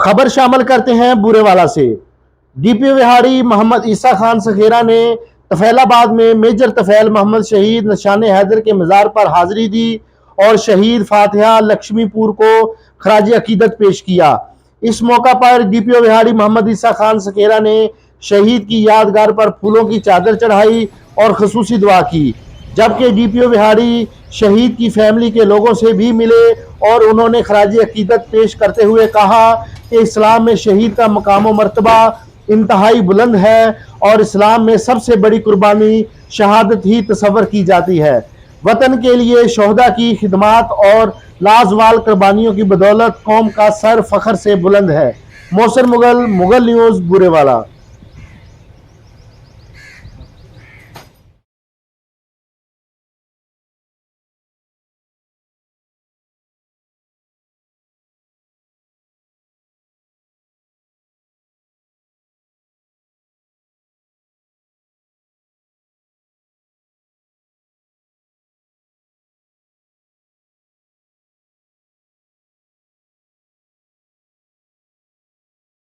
खबर शामिल करते हैं बूरेवाला से। डीपीओ विहाड़ी मोहम्मद ईसा खान सखेरा ने तफैलाबाद में मेजर तफैल मोहम्मद शहीद निशान हैदर के मज़ार पर हाजिरी दी और शहीद फातिहा लक्ष्मीपुर को खराज अकीदत पेश किया। इस मौका पर डीपीओ विहाड़ी मोहम्मद ईसा खान सखेरा ने शहीद की यादगार पर फूलों की चादर चढ़ाई और खसूसी दुआ की, जबकि डीपीओ विहाड़ी शहीद की फैमिली के लोगों से भी मिले और उन्होंने खराज अकीदत पेश करते हुए कहा कि इस्लाम में शहीद का मकाम व मर्तबा इंतहाई बुलंद है और इस्लाम में सबसे बड़ी कुर्बानी शहादत ही तस्वर की जाती है। वतन के लिए शोहदा की खिदमात और लाजवाल कुर्बानियों की बदौलत कौम का सर फख्र से बुलंद है। मोहसिन मुगल, मुगल न्यूज़, बूरेवाला।